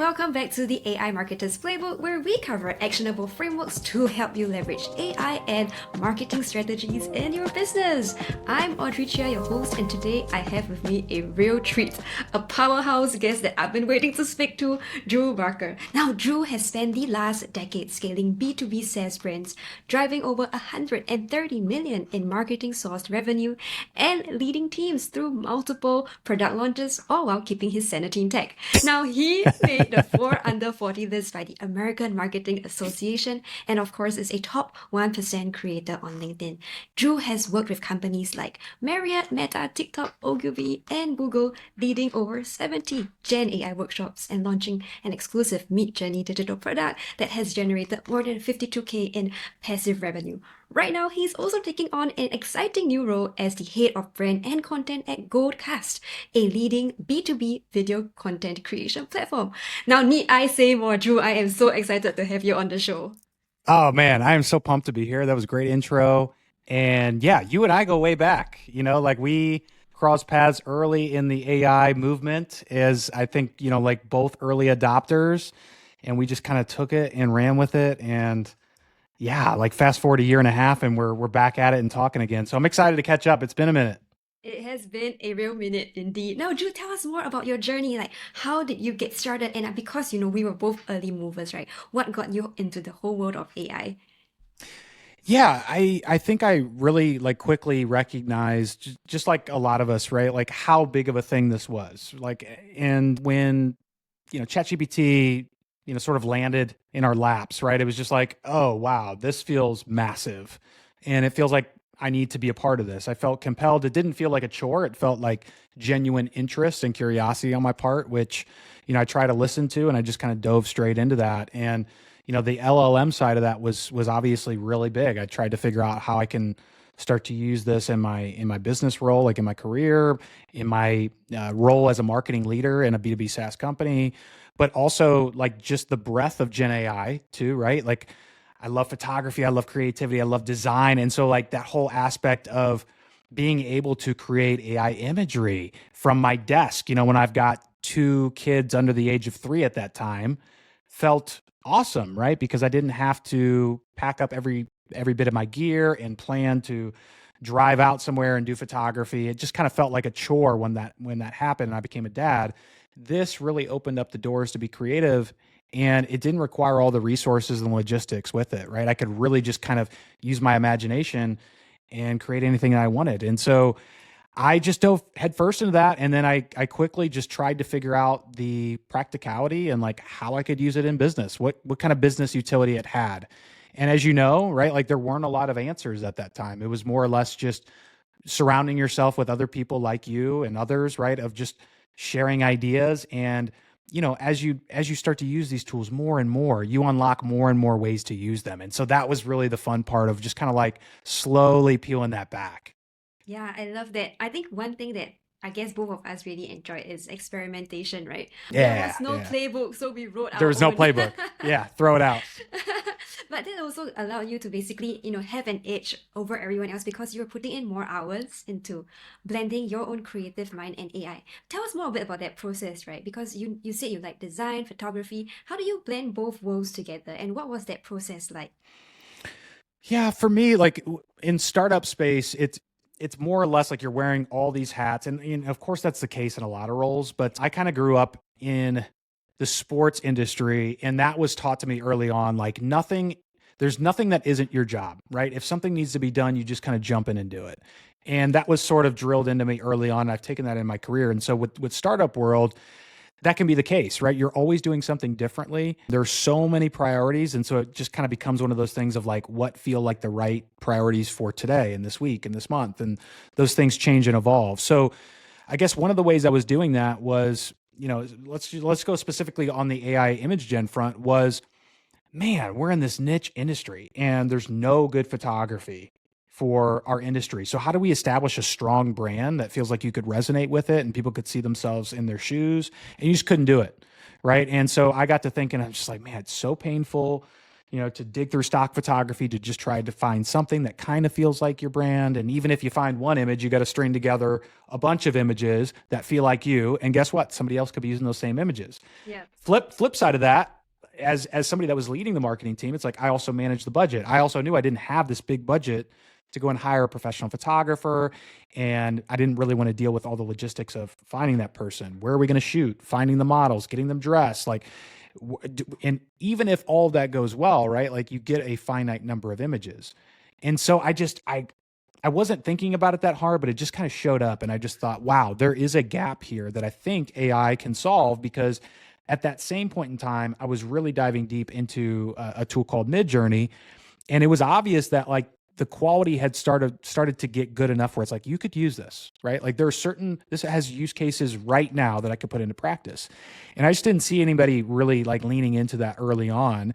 welcome back to the AI Marketer's Playbook, where we cover actionable frameworks to help you leverage AI and marketing strategies in your business. I'm Audrey Chia, your host, and today I have with me a real treat, a powerhouse guest that I've been waiting to speak to, Drew Brucker. Now, Drew has spent the last decade scaling B2B SaaS brands, driving over 130 million in marketing sourced revenue, and leading teams through multiple product launches, all while keeping his sanity intact. Now, he made the 4 Under 40 list by the American Marketing Association, and of course is a top 1% creator on LinkedIn. Drew has worked with companies like Marriott, Meta, TikTok, Ogilvy, and Google, leading over 70 Gen AI workshops and launching an exclusive Mid-Journey digital product that has generated more than 52K in passive revenue. Right now, he's also taking on an exciting new role as the head of brand and content at Goldcast, a leading B2B video content creation platform. Now, need I say more, Drew? I am so excited to have you on the show. Oh man, I am so pumped to be here. That was a great intro. And yeah, you and I go way back. Like we crossed paths early in the AI movement as I think, like both early adopters. And we just kind of took it and ran with it. And yeah, like fast forward a year and a half and we're back at it and talking again. So I'm excited to catch up. It's been a minute. It has been a real minute indeed. Now, Drew, tell us more about your journey. Like, how did you get started? And because, we were both early movers, right? What got you into the whole world of AI? Yeah, I think I really like quickly recognized, just like a lot of us, right? Like how big of a thing this was. Like, and when, ChatGPT, sort of landed in our laps, right? It was just like, oh, wow, this feels massive. And it feels like I need to be a part of this. I felt compelled. It didn't feel like a chore. It felt like genuine interest and curiosity on my part, which, I try to listen to, and I just kind of dove straight into that. And, the LLM side of that was obviously really big. I tried to figure out how I can start to use this in my business role, like in my career, in my role as a marketing leader in a B2B SaaS company, but also like just the breadth of Gen AI too, right? Like I love photography, I love creativity, I love design. And so like that whole aspect of being able to create AI imagery from my desk, when I've got 2 kids under the age of 3 at that time, felt awesome, right? Because I didn't have to pack up every bit of my gear and plan to drive out somewhere and do photography. It just kind of felt like a chore when that happened and I became a dad. This really opened up the doors to be creative, and it didn't require all the resources and logistics with it, right? I could really just kind of use my imagination and create anything that I wanted. And so I just dove headfirst into that. And then I quickly just tried to figure out the practicality and like how I could use it in business, what kind of business utility it had. And as you know, right, like there weren't a lot of answers at that time. It was more or less just surrounding yourself with other people like you and others, right, of just sharing ideas. And, as you start to use these tools more and more, you unlock more and more ways to use them. And so that was really the fun part of just kind of like slowly peeling that back. Yeah, I love that. I think one thing that I guess both of us really enjoy is experimentation, right? There Yeah, was no yeah. playbook, so we wrote There our was no own. playbook. Yeah, throw it out. But that also allowed you to basically, have an edge over everyone else because you were putting in more hours into blending your own creative mind and AI. Tell us more a bit about that process, right? Because you said you like design, photography. How do you blend both worlds together? And what was that process like? Yeah, for me, like in startup space, it's more or less like you're wearing all these hats, and of course that's the case in a lot of roles. But I kind of grew up in the sports industry, and that was taught to me early on. Like there's nothing that isn't your job, right? If something needs to be done, you just kind of jump in and do it. And that was sort of drilled into me early on. I've taken that in my career, and so with startup world, that can be the case, right? You're always doing something differently. There's so many priorities. And so it just kind of becomes one of those things of like what feel like the right priorities for today and this week and this month. And those things change and evolve. So I guess one of the ways I was doing that was, let's go specifically on the AI image gen front was, man, we're in this niche industry and there's no good photography for our industry. So how do we establish a strong brand that feels like you could resonate with it and people could see themselves in their shoes, and you just couldn't do it, right? And so I got to thinking, I'm just like, man, it's so painful to dig through stock photography to just try to find something that kind of feels like your brand. And even if you find one image, you got to string together a bunch of images that feel like you. And guess what? Somebody else could be using those same images. Yeah. Flip side of that, as somebody that was leading the marketing team, it's like I also managed the budget. I also knew I didn't have this big budget to go and hire a professional photographer, and I didn't really want to deal with all the logistics of finding that person. Where are we going to shoot? Finding the models, getting them dressed, like, and even if all of that goes well, right? Like you get a finite number of images, and so I wasn't thinking about it that hard, but it just kind of showed up, and I just thought, wow, there is a gap here that I think AI can solve because at that same point in time, I was really diving deep into a tool called Midjourney, and it was obvious that like the quality had started to get good enough where it's like you could use this, right? Like there are this has use cases right now that I could put into practice, and I just didn't see anybody really like leaning into that early on.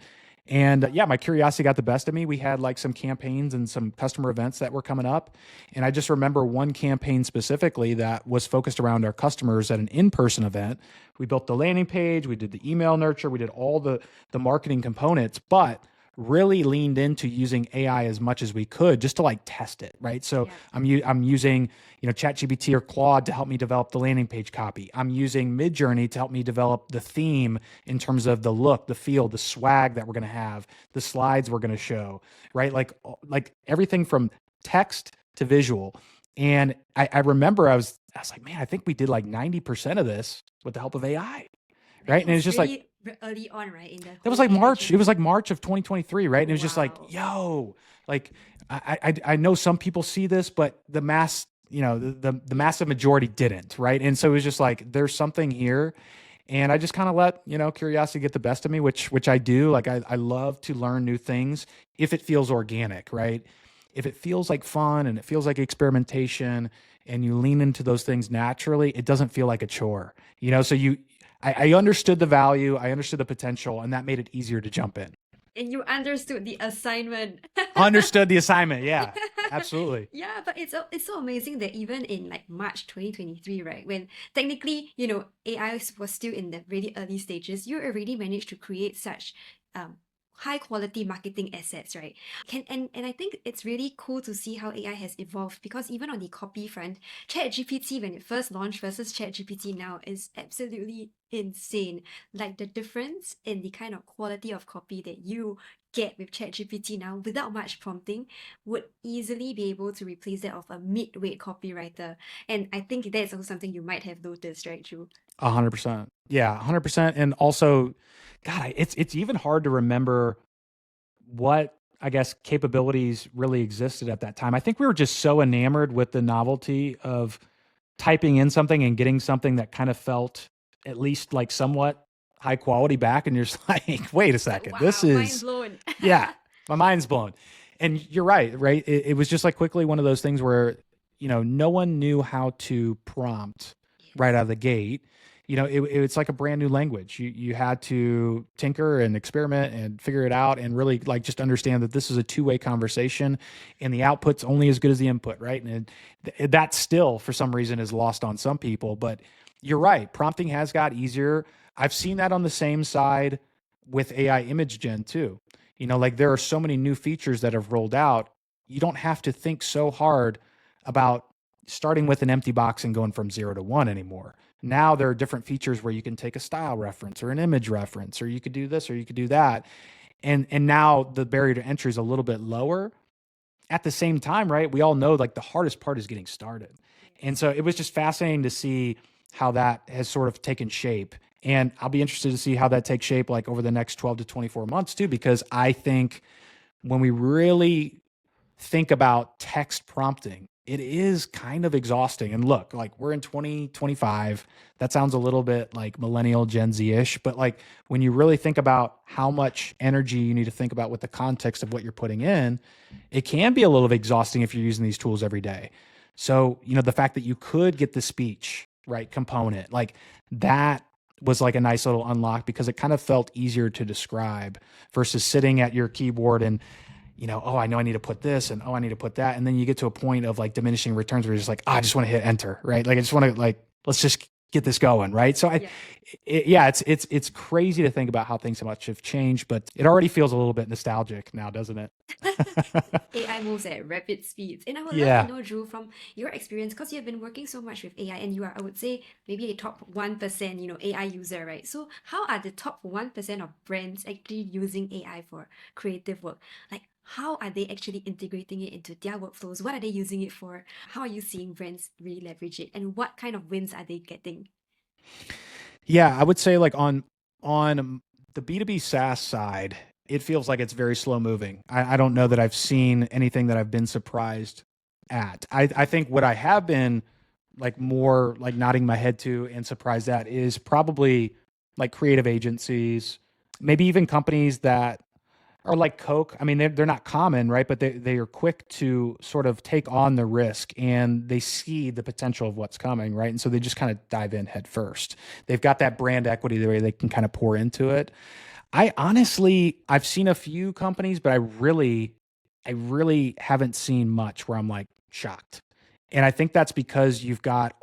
And yeah, my curiosity got the best of me. We had like some campaigns and some customer events that were coming up. And I just remember one campaign specifically that was focused around our customers at an in-person event. We built the landing page, we did the email nurture, we did all the marketing components, but really leaned into using AI as much as we could just to like test it, right? So yeah. I'm using, ChatGPT or Claude to help me develop the landing page copy. I'm using Midjourney to help me develop the theme in terms of the look, the feel, the swag that we're going to have, the slides we're going to show, right? Like everything from text to visual. And I remember I was like, man, I think we did like 90% of this with the help of AI, right? And it's just really like early on, right? In that was like March. It was like March of 2023, right? And it was just like, yo, like I know some people see this, but the mass, the massive majority didn't, right? And so it was just like there's something here, and I just kind of let curiosity get the best of me, which I do. Like I love to learn new things if it feels organic, right? If it feels like fun and it feels like experimentation, and you lean into those things naturally, it doesn't feel like a chore, So I understood the value, I understood the potential, and that made it easier to jump in. And you understood the assignment. Understood the assignment, yeah, absolutely. Yeah, but it's so amazing that even in like March 2023, right, when technically, AI was still in the really early stages, you already managed to create such high quality marketing assets, right? And I think it's really cool to see how AI has evolved, because even on the copy front, ChatGPT when it first launched versus ChatGPT now is absolutely insane. Like the difference in the kind of quality of copy that you get with ChatGPT now without much prompting would easily be able to replace that of a mid-weight copywriter. And I think that's also something you might have noticed, right, Drew? 100%. Yeah, 100%. And also, God, it's even hard to remember what, I guess, capabilities really existed at that time. I think we were just so enamored with the novelty of typing in something and getting something that kind of felt at least like somewhat high quality back. And you're just like, wait a second, wow, this is, mind blown. yeah, my mind's blown. And you're right? It was just like quickly one of those things where, no one knew how to prompt right out of the gate. It's like a brand new language. You had to tinker and experiment and figure it out and really like just understand that this is a two-way conversation and the output's only as good as the input, right? And that still, for some reason, is lost on some people. But you're right. Prompting has got easier. I've seen that on the same side with AI image gen too. Like there are so many new features that have rolled out. You don't have to think so hard about starting with an empty box and going from 0 to 1 anymore. Now there are different features where you can take a style reference or an image reference, or you could do this or you could do that. And now the barrier to entry is a little bit lower. At the same time, right, we all know like the hardest part is getting started. And so it was just fascinating to see how that has sort of taken shape. And I'll be interested to see how that takes shape like over the next 12 to 24 months too, because I think when we really think about text prompting, it is kind of exhausting. And look, like we're in 2025. That sounds a little bit like millennial Gen Z-ish, but like when you really think about how much energy you need to think about with the context of what you're putting in, it can be a little bit exhausting if you're using these tools every day. So, the fact that you could get the speech, right, component, like that was like a nice little unlock because it kind of felt easier to describe versus sitting at your keyboard and oh, I know I need to put this and oh, I need to put that. And then you get to a point of like diminishing returns where you're just like, I just want to hit enter, right? Like, I just want to like, let's just get this going, right? So Yeah. yeah, it's crazy to think about how things so much have changed, but it already feels a little bit nostalgic now, doesn't it? AI moves at rapid speeds. And I would love to Yeah. know, Drew, from your experience, because you've been working so much with AI and you are, I would say, maybe a top 1%, AI user, right? So how are the top 1% of brands actually using AI for creative work? Like, how are they actually integrating it into their workflows? What are they using it for? How are you seeing brands really leverage it? And what kind of wins are they getting? Yeah, I would say like on the B2B SaaS side, it feels like it's very slow moving. I don't know that I've seen anything that I've been surprised at. I think what I have been like more like nodding my head to and surprised at is probably like creative agencies, maybe even companies that or like Coke. I mean, they're not common, right? But they are quick to sort of take on the risk and they see the potential of what's coming, right? And so they just kind of dive in head first. They've got that brand equity the way they can kind of pour into it. I honestly, I've seen a few companies, but I really haven't seen much where I'm like shocked. And I think that's because you've got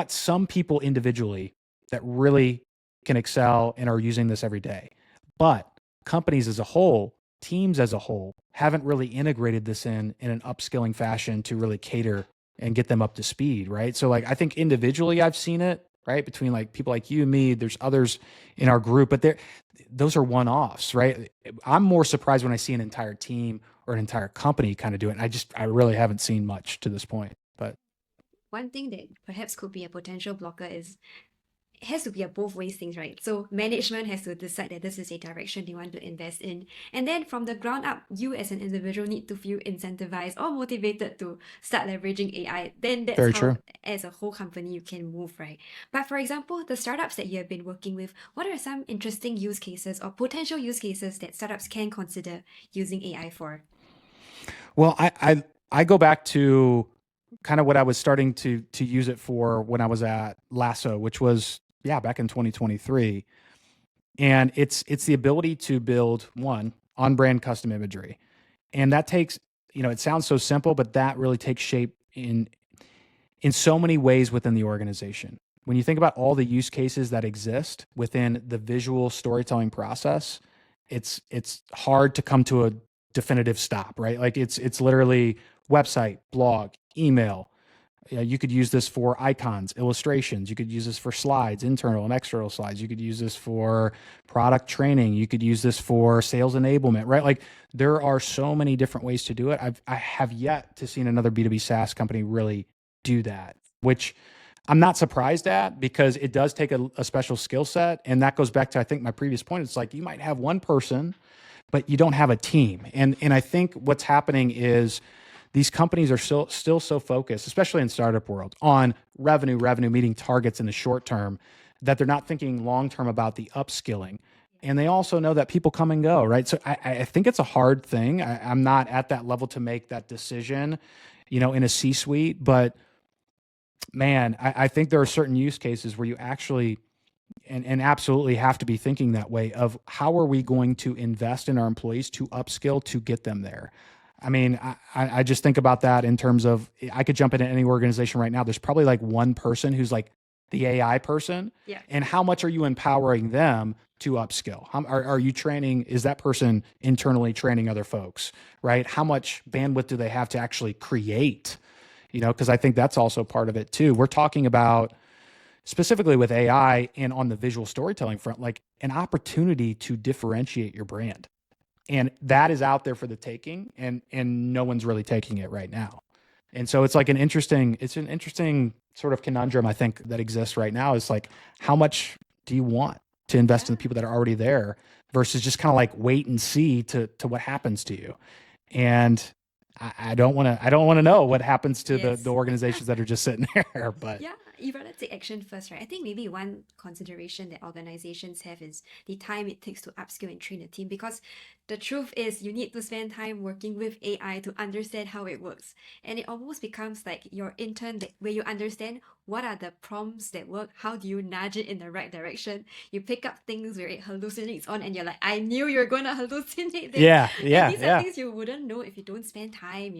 some people individually that really can excel and are using this every day. But companies as a whole, teams as a whole, haven't really integrated this in an upskilling fashion to really cater and get them up to speed, right? So like I think individually I've seen it, right? Between like people like you and me, there's others in our group, but those are one-offs, right? I'm more surprised when I see an entire team or an entire company kind of do it. And I really haven't seen much to this point. But One thing that perhaps could be a potential blocker is it has to be a both ways things, right? So management has to decide that this is a direction they want to invest in. And then from the ground up, you as an individual need to feel incentivized or motivated to start leveraging AI. Then that's very how, true. as a whole company, you can move, right? But for example, the startups that you have been working with, what are some interesting use cases or potential use cases that startups can consider using AI for? Well, I go back to kind of what I was starting to use it for when I was at Lasso, which was yeah, back in 2023. And it's the ability to build one on-brand custom imagery. And that takes, it sounds so simple, but that really takes shape in so many ways within the organization. When you think about all the use cases that exist within the visual storytelling process, it's hard to come to a definitive stop, right? Like it's literally website, blog, email. Yeah, you could use this for icons, illustrations. You could use this for slides, internal and external slides. You could use this for product training. You could use this for sales enablement, right? Like there are so many different ways to do it. I have yet to see another B2B SaaS company really do that, which I'm not surprised at because it does take a special skill set. And that goes back to, I think, my previous point. It's like you might have one person, but you don't have a team. And I think what's happening is these companies are still so focused, especially in startup world, on revenue meeting targets in the short term, that they're not thinking long term about the upskilling. And they also know that people come and go, right? So I think it's a hard thing. I'm not at that level to make that decision, in a C-suite. But man, I think there are certain use cases where you actually and absolutely have to be thinking that way of how are we going to invest in our employees to upskill to get them there. I mean, I just think about that in terms of I could jump into any organization right now. There's probably like one person who's like the AI person, Yeah. and how much are you empowering them to upskill? Are you training? Is that person internally training other folks, right? How much bandwidth do they have to actually create? Because I think that's also part of it too. We're talking about specifically with AI and on the visual storytelling front, like an opportunity to differentiate your brand. And that is out there for the taking and no one's really taking it right now. And so it's like it's an interesting sort of conundrum I think that exists right now is like how much do you want to invest in the Yeah. people that are already there versus just kind of like wait and see to what happens to you. And I don't want to know what happens to the Yes. organizations that are just sitting there, but Yeah, you rather take action first, right? I think maybe one consideration that organizations have is the time it takes to upskill and train a team because The truth is, you need to spend time working with AI to understand how it works. And it almost becomes like your intern where you understand what are the prompts that work, how do you nudge it in the right direction. You pick up things where it hallucinates on, and you're like, I knew you're going to hallucinate there. Yeah, And yeah, these are yeah. things you wouldn't know if you don't spend time,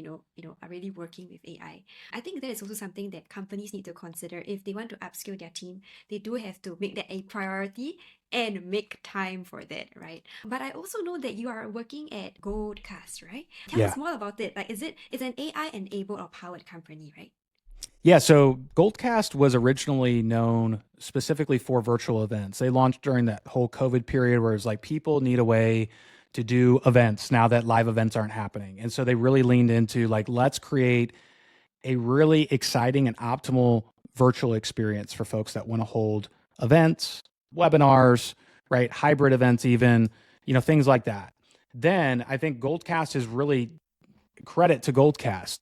are really working with AI. I think that is also something that companies need to consider. If they want to upskill their team, they do have to make that a priority and make time for that, right? But I also know that you are working at Goldcast, right? Tell Yeah. us more about it. Like, it's an AI enabled or powered company, right? Yeah, so Goldcast was originally known specifically for virtual events. They launched during that whole COVID period where it's like people need a way to do events now that live events aren't happening. And so they really leaned into like, let's create a really exciting and optimal virtual experience for folks that want to hold events, webinars, right? Hybrid events, even, things like that. Then I think Goldcast is really credit to Goldcast.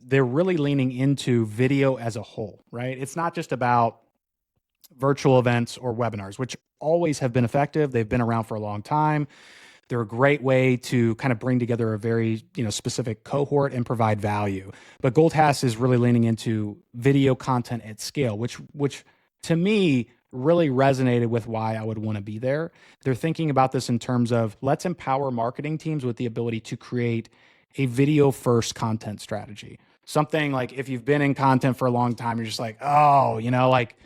They're really leaning into video as a whole, right? It's not just about virtual events or webinars, which always have been effective. They've been around for a long time. They're a great way to kind of bring together a very, specific cohort and provide value. But Goldcast is really leaning into video content at scale, which to me really resonated with why I would want to be there. They're thinking about this in terms of let's empower marketing teams with the ability to create a video first content strategy. Something like if you've been in content for a long time, you're just like, oh, like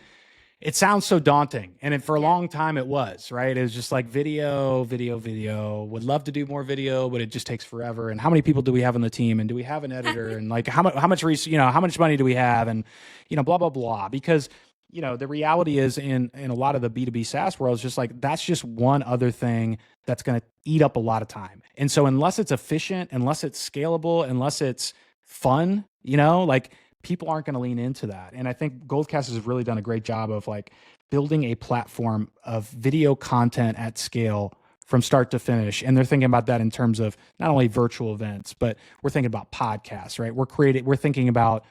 it sounds so daunting. And for a Yeah. long time it was, right? It was just like video, video, video. Would love to do more video, but it just takes forever. And how many people do we have on the team? And do we have an editor? And like how much how much money do we have? And blah, blah, blah. Because the reality is in a lot of the B2B SaaS world is just like that's just one other thing that's going to eat up a lot of time. And so unless it's efficient, unless it's scalable, unless it's fun, like people aren't going to lean into that. And I think Goldcast has really done a great job of like building a platform of video content at scale from start to finish. And they're thinking about that in terms of not only virtual events, but we're thinking about podcasts, right? We're thinking about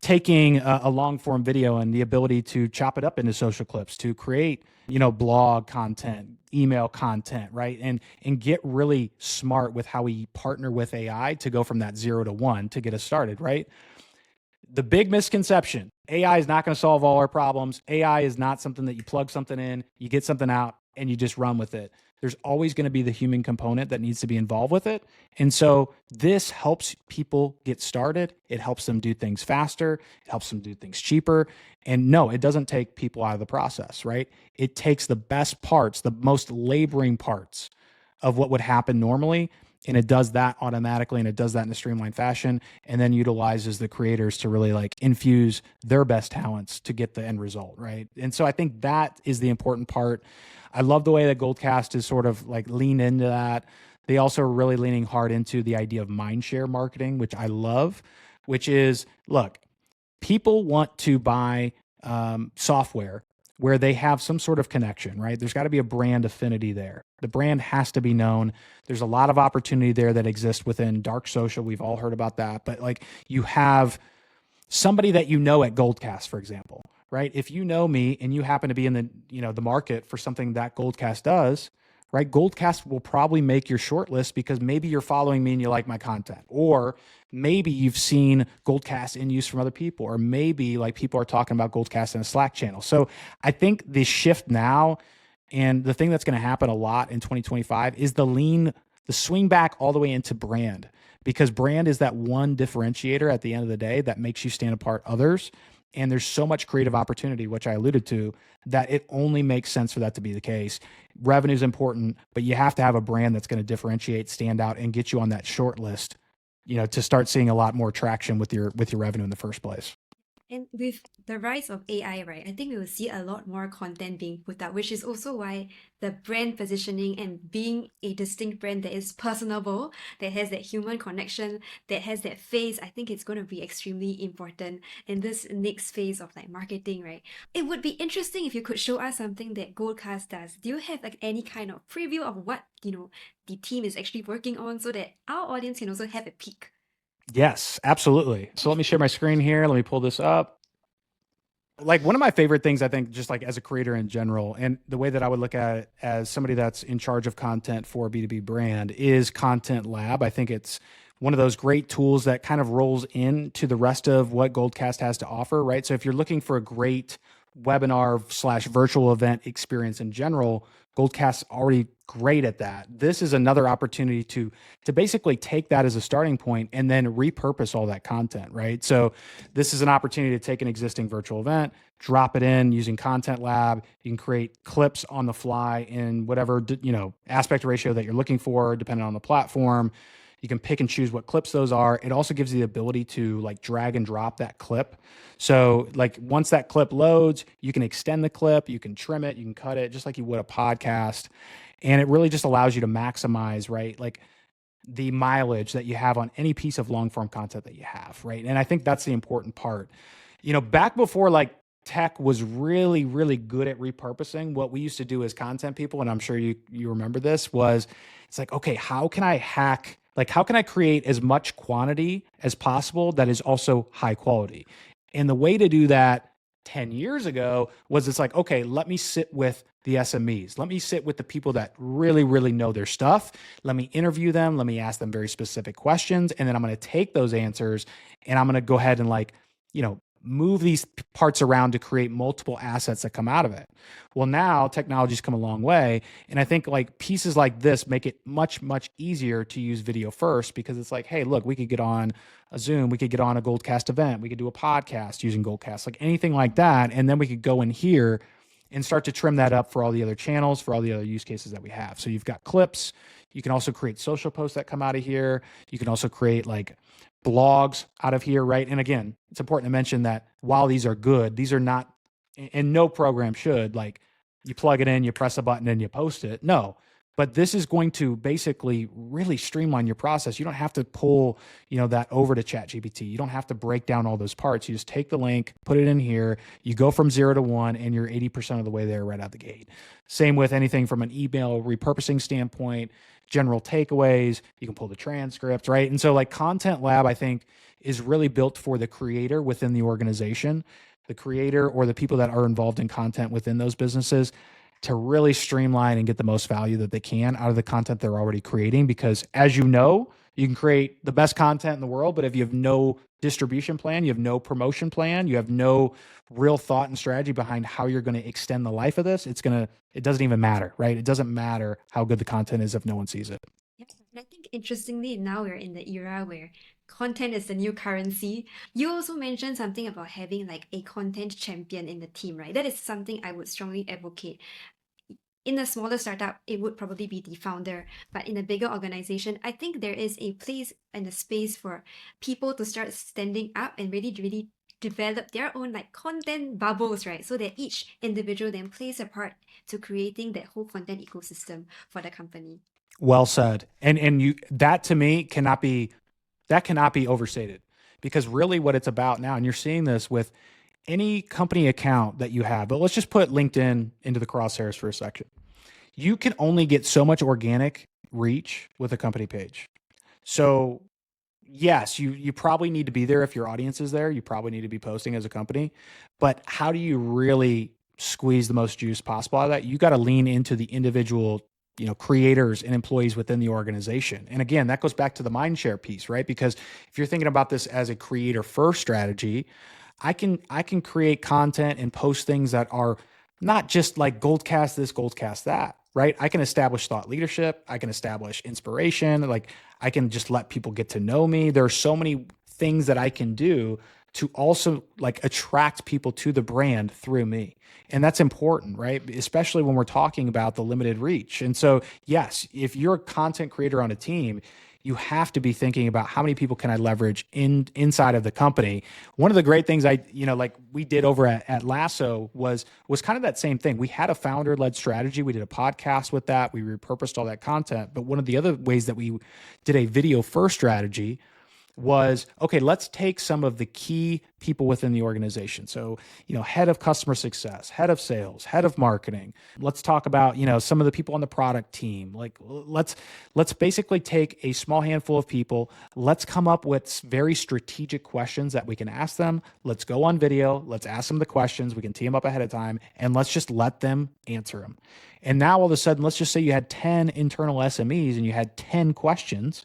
taking a long form video and the ability to chop it up into social clips to create, blog content, email content, right? And get really smart with how we partner with AI to go from that 0 to 1 to get us started, right? The big misconception, AI is not going to solve all our problems. AI is not something that you plug something in, you get something out, and you just run with it. There's always going to be the human component that needs to be involved with it. And so this helps people get started. It helps them do things faster. It helps them do things cheaper. And no, it doesn't take people out of the process, right? It takes the best parts, the most laboring parts of what would happen normally, and it does that automatically, and it does that in a streamlined fashion, and then utilizes the creators to really like infuse their best talents to get the end result, right? And so I think that is the important part. I love the way that Goldcast is sort of like lean into that. They also are really leaning hard into the idea of mindshare marketing, which I love, which is, look, people want to buy software where they have some sort of connection, right? There's got to be a brand affinity there. The brand has to be known. There's a lot of opportunity there that exists within dark social. We've all heard about that. But like you have somebody that at Goldcast, for example, right? If you know me and you happen to be in the market for something that Goldcast does, right? Goldcast will probably make your shortlist because maybe you're following me and you like my content, or maybe you've seen Goldcast in use from other people, or maybe like people are talking about Goldcast in a Slack channel. So I think the shift now, and the thing that's going to happen a lot in 2025 is the swing back all the way into brand, because brand is that one differentiator at the end of the day that makes you stand apart others. And there's so much creative opportunity, which I alluded to, that it only makes sense for that to be the case. Revenue is important, but you have to have a brand that's going to differentiate, stand out, and get you on that short list, to start seeing a lot more traction with your revenue in the first place. And with the rise of AI, right, I think we will see a lot more content being put out, which is also why the brand positioning and being a distinct brand that is personable, that has that human connection, that has that face, I think it's going to be extremely important in this next phase of like marketing, right? It would be interesting if you could show us something that Goldcast does. Do you have like any kind of preview of what, the team is actually working on so that our audience can also have a peek? Yes, absolutely. So let me share my screen here. Let me pull this up. Like one of my favorite things, I think, just like as a creator in general, and the way that I would look at it as somebody that's in charge of content for a B2B brand is Content Lab. I think it's one of those great tools that kind of rolls into the rest of what Goldcast has to offer, right? So if you're looking for a great webinar slash virtual event experience in general, Goldcast's already great at that. This is another opportunity to basically take that as a starting point and then repurpose all that content, right? So this is an opportunity to take an existing virtual event, drop it in using Content Lab. You can create clips on the fly in whatever aspect ratio that you're looking for, depending on the platform. You can pick and choose what clips those are. It also gives you the ability to like drag and drop that clip. So like once that clip loads, you can extend the clip, you can trim it, you can cut it just like you would a podcast. And it really just allows you to maximize, right? Like the mileage that you have on any piece of long form content that you have, right? And I think that's the important part. Back before like tech was really, really good at repurposing, what we used to do as content people, and I'm sure you remember this, was it's like, okay, how can I hack? Like, how can I create as much quantity as possible that is also high quality? And the way to do that 10 years ago was it's like, okay, let me sit with the SMEs. Let me sit with the people that really, really know their stuff. Let me interview them. Let me ask them very specific questions. And then I'm going to take those answers and I'm going to go ahead and move these parts around to create multiple assets that come out of it. Well, now technology's come a long way. And I think like pieces like this make it much, much easier to use video first, because it's like, hey, look, we could get on a Zoom, we could get on a Goldcast event, we could do a podcast using Goldcast, like anything like that. And then we could go in here and start to trim that up for all the other channels, for all the other use cases that we have. So you've got clips. You can also create social posts that come out of here. You can also create like blogs out of here, right? And again, it's important to mention that while these are good, these are not, and no program should, like you plug it in, you press a button and you post it. No, but this is going to basically really streamline your process. You don't have to pull, that over to ChatGPT. You don't have to break down all those parts. You just take the link, put it in here, you go from 0 to 1, and you're 80% of the way there right out the gate. Same with anything from an email repurposing standpoint, general takeaways, you can pull the transcripts, right? And so like Content Lab, I think, is really built for the creator within the organization, the creator or the people that are involved in content within those businesses, to really streamline and get the most value that they can out of the content they're already creating. Because as you know, you can create the best content in the world, but if you have no distribution plan, you have no promotion plan, you have no real thought and strategy behind how you're going to extend the life of this, it doesn't even matter, right? It doesn't matter how good the content is if no one sees it. Yeah. And I think interestingly, now we're in the era where content is the new currency. You also mentioned something about having like a content champion in the team, right? That is something I would strongly advocate. In a smaller startup, it would probably be the founder. But in a bigger organization, I think there is a place and a space for people to start standing up and really, really develop their own like content bubbles, right? So that each individual then plays a part to creating that whole content ecosystem for the company. Well said. And you, that to me cannot be overstated, because really what it's about now, and you're seeing this with any company account that you have, but let's just put LinkedIn into the crosshairs for a second. You can only get so much organic reach with a company page. So yes, you probably need to be there if your audience is there. You probably need to be posting as a company, but how do you really squeeze the most juice possible out of that? You got to lean into the individual, creators and employees within the organization. And again, that goes back to the mindshare piece, right? Because if you're thinking about this as a creator first strategy, I can create content and post things that are not just like Goldcast this, Goldcast that, right? I can establish thought leadership. I can establish inspiration. Like I can just let people get to know me. There are so many things that I can do to also like attract people to the brand through me. And that's important, right? Especially when we're talking about the limited reach. And so, yes, if you're a content creator on a team, you have to be thinking about how many people can I leverage inside of the company. One of the great things like we did over at Lasso was kind of that same thing. We had a founder-led strategy. We did a podcast with that. We repurposed all that content. But one of the other ways that we did a video-first strategy was, okay, let's take some of the key people within the organization. So, head of customer success, head of sales, head of marketing. Let's talk about, some of the people on the product team. Like let's basically take a small handful of people. Let's come up with very strategic questions that we can ask them. Let's go on video. Let's ask them the questions. We can tee them up ahead of time, and let's just let them answer them. And now all of a sudden, let's just say you had 10 internal SMEs and you had 10 questions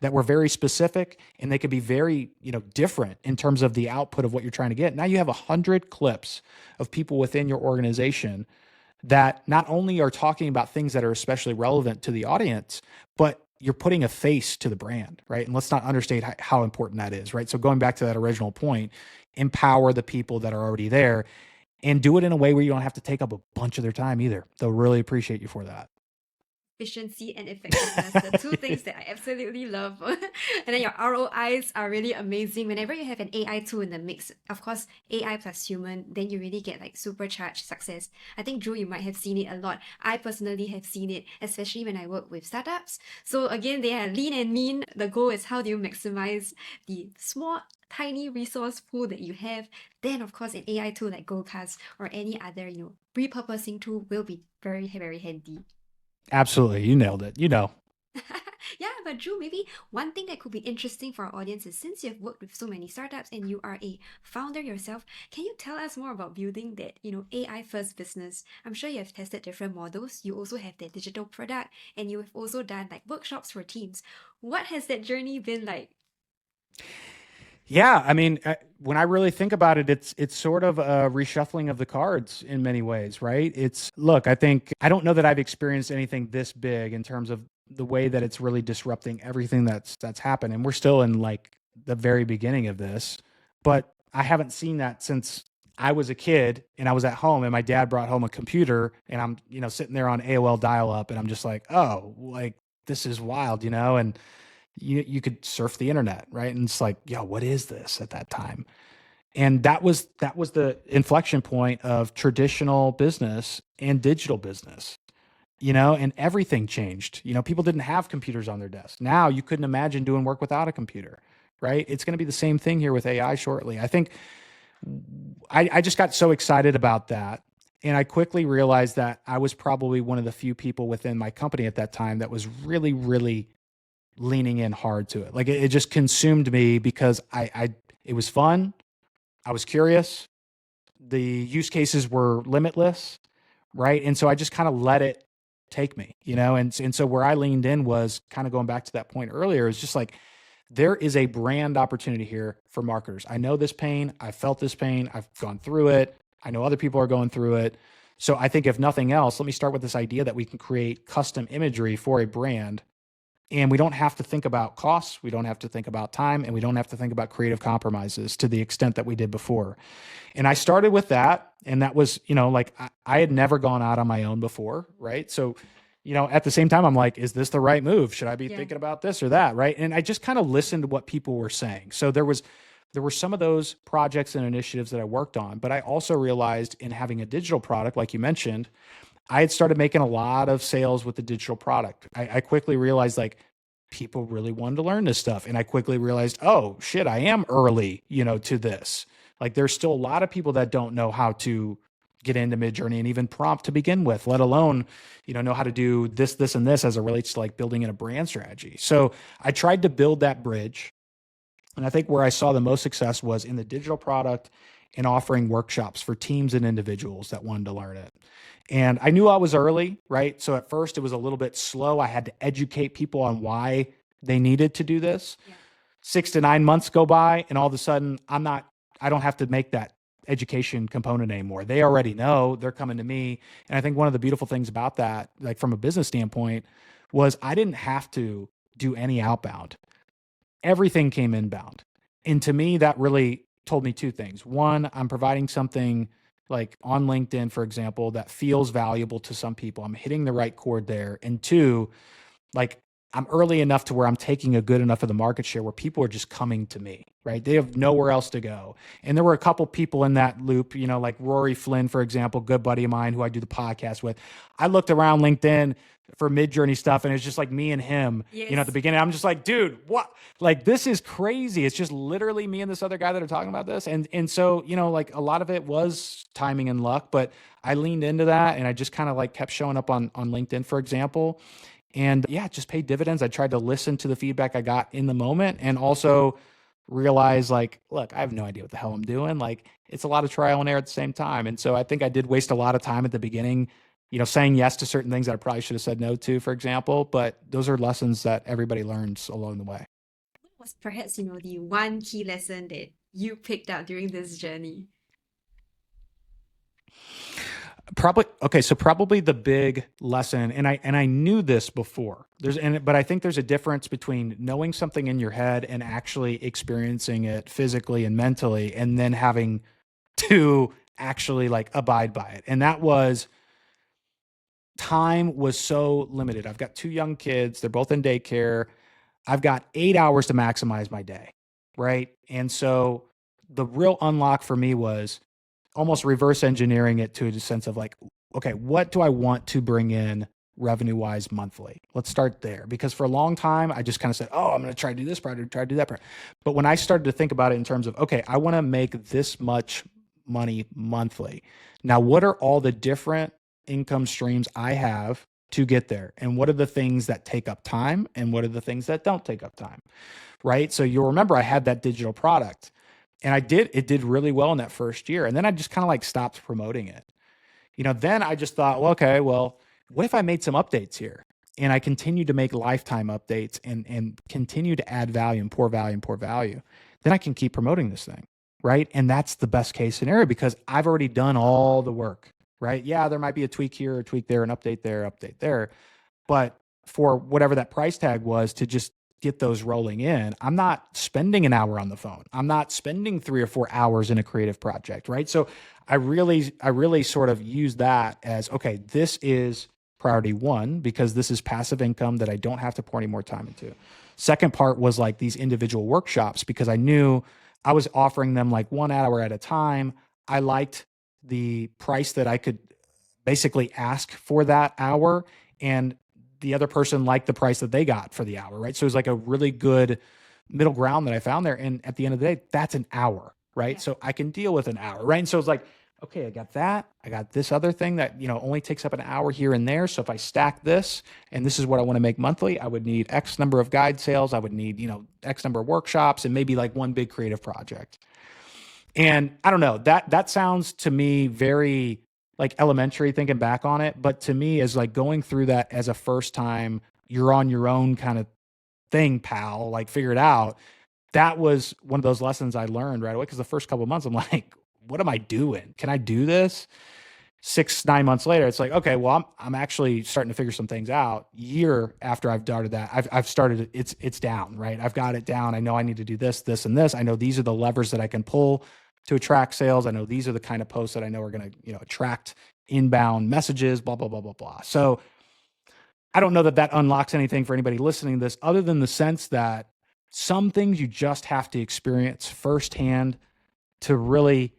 that were very specific, and they could be very, different in terms of the output of what you're trying to get. Now you have 100 clips of people within your organization that not only are talking about things that are especially relevant to the audience, but you're putting a face to the brand, right? And let's not understate how important that is, right? So going back to that original point, empower the people that are already there and do it in a way where you don't have to take up a bunch of their time either. They'll really appreciate you for that. Efficiency and effectiveness, the two things that I absolutely love. And then your ROIs are really amazing. Whenever you have an AI tool in the mix, of course, AI plus human, then you really get like supercharged success. I think, Drew, you might have seen it a lot. I personally have seen it, especially when I work with startups. So again, they are lean and mean. The goal is how do you maximize the small, tiny resource pool that you have. Then, of course, an AI tool like Goldcast or any other, repurposing tool will be very, very handy. Absolutely. You nailed it. Yeah, but Drew, maybe one thing that could be interesting for our audience is since you've worked with so many startups and you are a founder yourself, can you tell us more about building that, AI first business? I'm sure you have tested different models. You also have that digital product and you have also done like workshops for teams. What has that journey been like? Yeah, I mean, when I really think about it, it's sort of a reshuffling of the cards in many ways, right? Look, I don't know that I've experienced anything this big in terms of the way that it's really disrupting everything that's happened, and we're still in like the very beginning of this. But I haven't seen that since I was a kid and I was at home and my dad brought home a computer and I'm, sitting there on AOL dial up and I'm just like, oh, like this is wild, and you could surf the internet, right? And it's like, yo, what is this at that time? And that was the inflection point of traditional business and digital business, and everything changed. People didn't have computers on their desks. Now you couldn't imagine doing work without a computer, right? It's going to be the same thing here with AI shortly. I think I just got so excited about that. And I quickly realized that I was probably one of the few people within my company at that time that was really, really leaning in hard to it. Like it just consumed me because it was fun. I was curious. The use cases were limitless, right? And so I just kind of let it take me, and so where I leaned in was kind of going back to that point earlier, is just like there is a brand opportunity here for marketers. I know this pain. I felt this pain. I've gone through it. I know other people are going through it. So I think if nothing else, let me start with this idea that we can create custom imagery for a brand. And we don't have to think about costs, we don't have to think about time, and we don't have to think about creative compromises to the extent that we did before. And I started with that. And that was, like I had never gone out on my own before, right? So, at the same time, I'm like, is this the right move? Should I be thinking about this or that, right? And I just kind of listened to what people were saying. So there were some of those projects and initiatives that I worked on, but I also realized in having a digital product, like you mentioned, I had started making a lot of sales with the digital product. I quickly realized like people really wanted to learn this stuff. And I quickly realized, oh shit, I am early, to this. Like there's still a lot of people that don't know how to get into Midjourney and even prompt to begin with, let alone, know how to do this, and this as it relates to like building in a brand strategy. So I tried to build that bridge. And I think where I saw the most success was in the digital product and offering workshops for teams and individuals that wanted to learn it. And I knew I was early, right? So at first it was a little bit slow. I had to educate people on why they needed to do this. Yeah. 6 to 9 months go by and all of a sudden I don't have to make that education component anymore. They already know, they're coming to me. And I think one of the beautiful things about that, like from a business standpoint, was I didn't have to do any outbound. Everything came inbound. And to me, that really told me two things. One, I'm providing something like on LinkedIn, for example, that feels valuable to some people. I'm hitting the right chord there. And two, like I'm early enough to where I'm taking a good enough of the market share where people are just coming to me, right? They have nowhere else to go. And there were a couple people in that loop, like Rory Flynn, for example, good buddy of mine who I do the podcast with. I looked around LinkedIn for Mid-Journey stuff, and it's just like me and him, at the Yes. beginning. I'm just like, dude, what? Like, this is crazy. It's just literally me and this other guy that are talking about this. And so, like a lot of it was timing and luck, but I leaned into that and I just kind of like kept showing up on LinkedIn, for example. And yeah, it just paid dividends. I tried to listen to the feedback I got in the moment and also realize like, look, I have no idea what the hell I'm doing. Like it's a lot of trial and error at the same time. And so I think I did waste a lot of time at the beginning, saying yes to certain things that I probably should have said no to, for example. But those are lessons that everybody learns along the way. What was perhaps, the one key lesson that you picked up during this journey? Probably okay, so probably the big lesson, and I knew this before. But I think there's a difference between knowing something in your head and actually experiencing it physically and mentally, and then having to actually like abide by it. And that was time was so limited. I've got two young kids, they're both in daycare. I've got 8 hours to maximize my day, right? And so the real unlock for me was almost reverse engineering it to a sense of like, okay, what do I want to bring in revenue wise monthly? Let's start there. Because for a long time, I just kind of said, oh, I'm going to try to do this project, try to do that project. But when I started to think about it in terms of, okay, I want to make this much money monthly. Now, what are all the different income streams I have to get there? And what are the things that take up time? And what are the things that don't take up time? Right. So you'll remember I had that digital product. And it did really well in that first year. And then I just kind of like stopped promoting it. Then I just thought, well, okay, well, what if I made some updates here? And I continued to make lifetime updates and continue to add value and pour value and pour value. Then I can keep promoting this thing. Right. And that's the best case scenario because I've already done all the work. Right. Yeah, there might be a tweak here, a tweak there, an update there, update there. But for whatever that price tag was to just get those rolling in, I'm not spending an hour on the phone. I'm not spending 3 or 4 hours in a creative project, right? So I really sort of use that as, okay, this is priority one because this is passive income that I don't have to pour any more time into. Second part was like these individual workshops because I knew I was offering them like 1 hour at a time. I liked the price that I could basically ask for that hour. And the other person liked the price that they got for the hour, right? So it was like a really good middle ground that I found there. And at the end of the day, that's an hour, right? Yeah. So I can deal with an hour, right? And so it's like, okay, I got that. I got this other thing that, only takes up an hour here and there. So if I stack this and this is what I want to make monthly, I would need X number of guide sales. I would need, X number of workshops and maybe like one big creative project. And I don't know, that sounds to me very like elementary thinking back on it, but to me is like going through that as a first time, you're on your own kind of thing, pal, like figure it out. That was one of those lessons I learned right away because the first couple of months I'm like, what am I doing? Can I do this? 6, 9 months later, it's like, okay, well, I'm actually starting to figure some things out. Year after I've started that, I've started it's down, right? I've got it down. I know I need to do this, this, and this. I know these are the levers that I can pull to attract sales. I know these are the kind of posts that I know are going to, attract inbound messages, blah, blah, blah, blah, blah. So I don't know that unlocks anything for anybody listening to this other than the sense that some things you just have to experience firsthand to really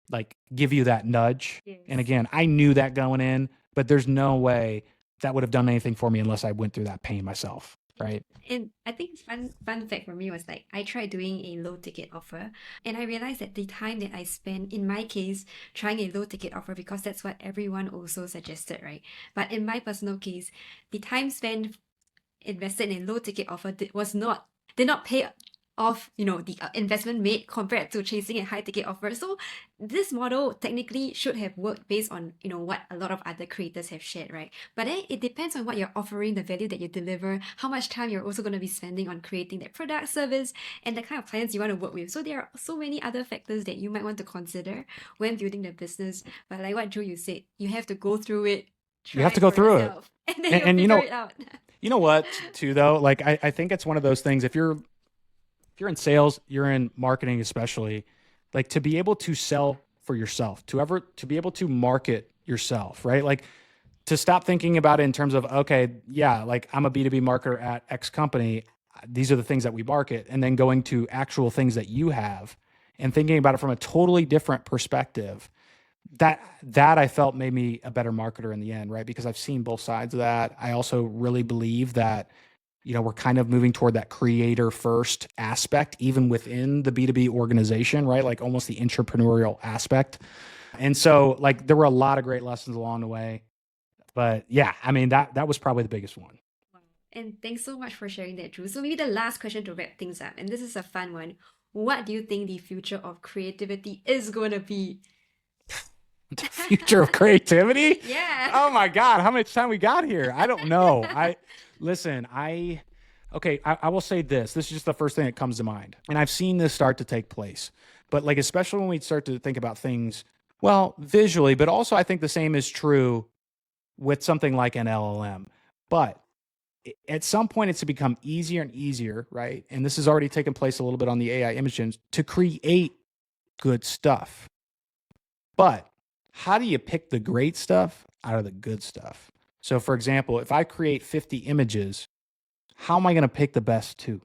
like give you that nudge. Yes. And again, I knew that going in, but there's no way that would have done anything for me unless I went through that pain myself. Right. And I think fun fact for me was like I tried doing a low ticket offer and I realized that the time that I spent in my case trying a low ticket offer because that's what everyone also suggested, right? But in my personal case, the time spent invested in a low ticket offer did not pay off, the investment made compared to chasing a high ticket offer. So this model technically should have worked based on, what a lot of other creators have shared, right? But then it depends on what you're offering, the value that you deliver, how much time you're also going to be spending on creating that product, service, and the kind of clients you want to work with. So there are so many other factors that you might want to consider when building the business. But like what Drew, you said, you have to go through it. You have to go through it. And then you'll figure it out. You know what, too, though? Like, I think it's one of those things, if you're in sales, you're in marketing especially, like to be able to sell for yourself, to be able to market yourself, right? Like to stop thinking about it in terms of, okay, yeah, like I'm a B2B marketer at X company. These are the things that we market. And then going to actual things that you have and thinking about it from a totally different perspective. That I felt made me a better marketer in the end, right? Because I've seen both sides of that. I also really believe that, we're kind of moving toward that creator first aspect, even within the B2B organization, right? Like almost the entrepreneurial aspect. And so like there were a lot of great lessons along the way. But yeah, I mean, that was probably the biggest one. And thanks so much for sharing that, Drew. So maybe the last question to wrap things up, and this is a fun one. What do you think the future of creativity is going to be? The future of creativity? Yeah. Oh my God, how much time we got here? I don't know. Listen, okay, I will say this. This is just the first thing that comes to mind. And I've seen this start to take place. But like, especially when we start to think about things, well, visually, but also I think the same is true with something like an LLM. But at some point it's to become easier and easier, right? And this has already taken place a little bit on the AI image engines to create good stuff. But how do you pick the great stuff out of the good stuff? So for example, if I create 50 images, how am I going to pick the best two,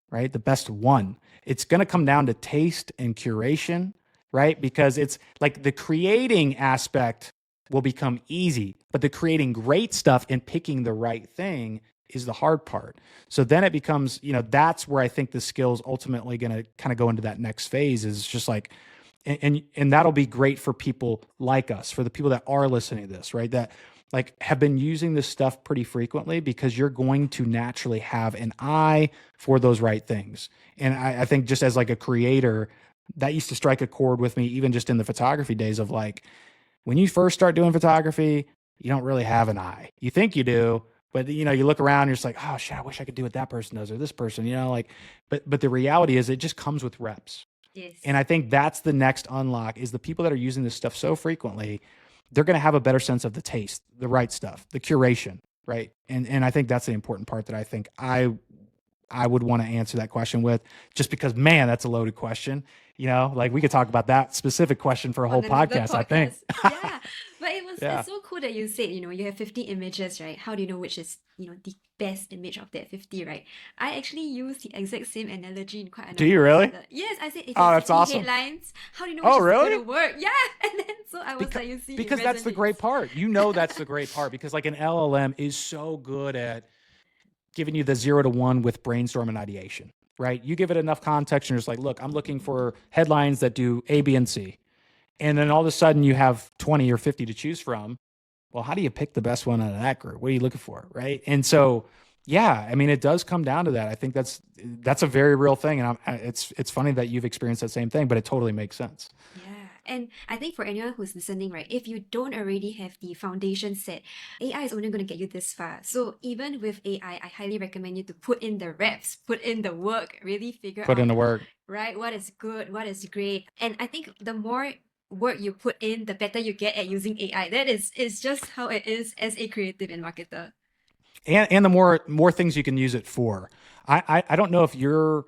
right? The best one. It's going to come down to taste and curation, right? Because it's like the creating aspect will become easy, but the creating great stuff and picking the right thing is the hard part. So then it becomes, that's where I think the skills ultimately going to kind of go into that next phase is just like, and that'll be great for people like us, for the people that are listening to this, right? That like have been using this stuff pretty frequently because you're going to naturally have an eye for those right things. And I think just as like a creator, that used to strike a chord with me, even just in the photography days of like, when you first start doing photography, you don't really have an eye. You think you do, but you look around and you're just like, oh shit, I wish I could do what that person does or this person, but the reality is it just comes with reps. Yes. And I think that's the next unlock is the people that are using this stuff so frequently, they're going to have a better sense of the taste, the right stuff, the curation, right? And I think that's the important part that I think I would want to answer that question with, just because, man, that's a loaded question. Like we could talk about that specific question for a whole podcast, I think. Yeah. But Yeah. it's so cool that you said, you have 50 images, right? How do you know which is, the best image of that 50, right? I actually use the exact same analogy in quite a Do you really? Yes, I said if Oh, you that's 50 awesome. headlines, how do you know Oh, which really? is going to work? Yeah. And then so I was like, you see, it Because that's the resonates. great part. That's the great part because like an LLM is so good at giving you the 0 to 1 with brainstorm and ideation, right? You give it enough context and you're just like, look, I'm looking for headlines that do A, B, and C. And then all of a sudden you have 20 or 50 to choose from. Well, how do you pick the best one out of that group? What are you looking for, right? And so, yeah, I mean, it does come down to that. I think that's a very real thing, and it's funny that you've experienced that same thing, but it totally makes sense. Yeah. And I think for anyone who's listening, right, if you don't already have the foundation set, AI is only going to get you this far. So even with AI, I highly recommend you to put in the reps, put in the work, really figure Put out, in the work. right, what is good, what is great. And I think the more work you put in, the better you get at using AI. That is just how it is as a creative and marketer. And the more things you can use it for. I don't know if your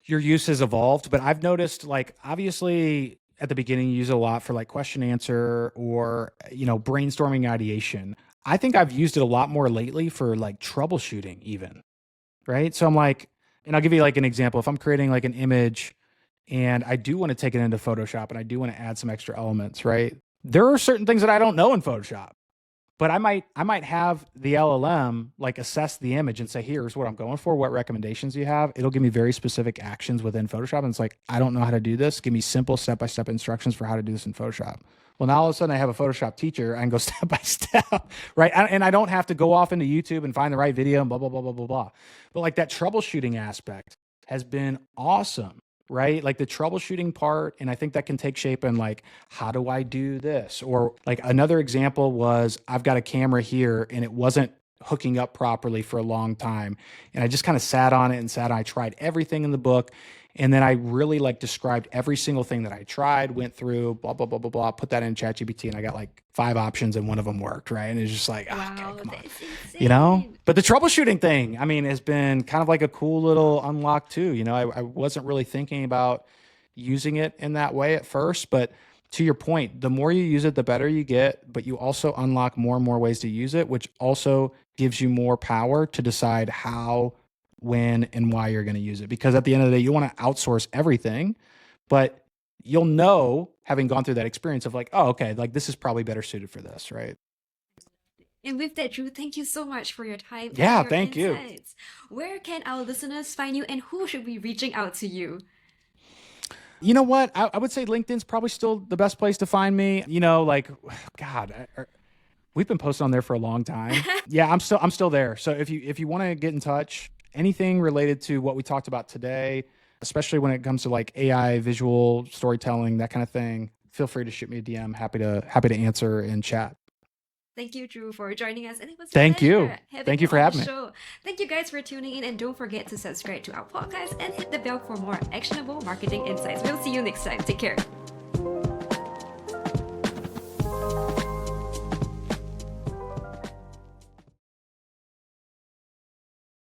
use has evolved, but I've noticed like obviously at the beginning you use it a lot for like question answer or brainstorming ideation. I think I've used it a lot more lately for like troubleshooting even, right? So I'm like, and I'll give you like an example. If I'm creating like an image and I do want to take it into Photoshop and I do want to add some extra elements, right? There are certain things that I don't know in Photoshop. But I might have the LLM like assess the image and say, here's what I'm going for. What recommendations do you have? It'll give me very specific actions within Photoshop. And it's like, I don't know how to do this. Give me simple step-by-step instructions for how to do this in Photoshop. Well, now all of a sudden I have a Photoshop teacher. I can go step by step, right? And I don't have to go off into YouTube and find the right video and blah, blah, blah, blah, blah, blah. But like that troubleshooting aspect has been awesome, right? Like the troubleshooting part. And I think that can take shape in like, how do I do this? Or like another example was I've got a camera here and it wasn't hooking up properly for a long time. And I just kind of sat on it and I tried everything in the book. And then I really like described every single thing that I tried, went through, blah, blah, blah, blah, blah, put that in ChatGPT and I got like 5 options and one of them worked, right? And it's just like, Wow, okay, come on. that's insane. But the troubleshooting thing, I mean, has been kind of like a cool little unlock too. I wasn't really thinking about using it in that way at first, but to your point, the more you use it, the better you get, but you also unlock more and more ways to use it, which also gives you more power to decide how, when, and why you're going to use it. Because at the end of the day, you want to outsource everything, but you'll know, having gone through that experience of like, oh, okay, like this is probably better suited for this, right? And with that, Drew, thank you so much for your time Yeah, and your thank you. insights. Where can our listeners find you, and who should be reaching out to you? You know what? I would say LinkedIn's probably still the best place to find me. You know, like, God, we've been posting on there for a long time. Yeah, I'm still there. So if you want to get in touch, anything related to what we talked about today, especially when it comes to like AI, visual storytelling, that kind of thing, feel free to shoot me a DM. Happy to answer and chat. Thank you, Drew, for joining us, and it was a Thank you. pleasure having Thank you for on having the me. show. Thank you guys for tuning in, and don't forget to subscribe to our podcast and hit the bell for more actionable marketing insights. We'll see you next time. Take care.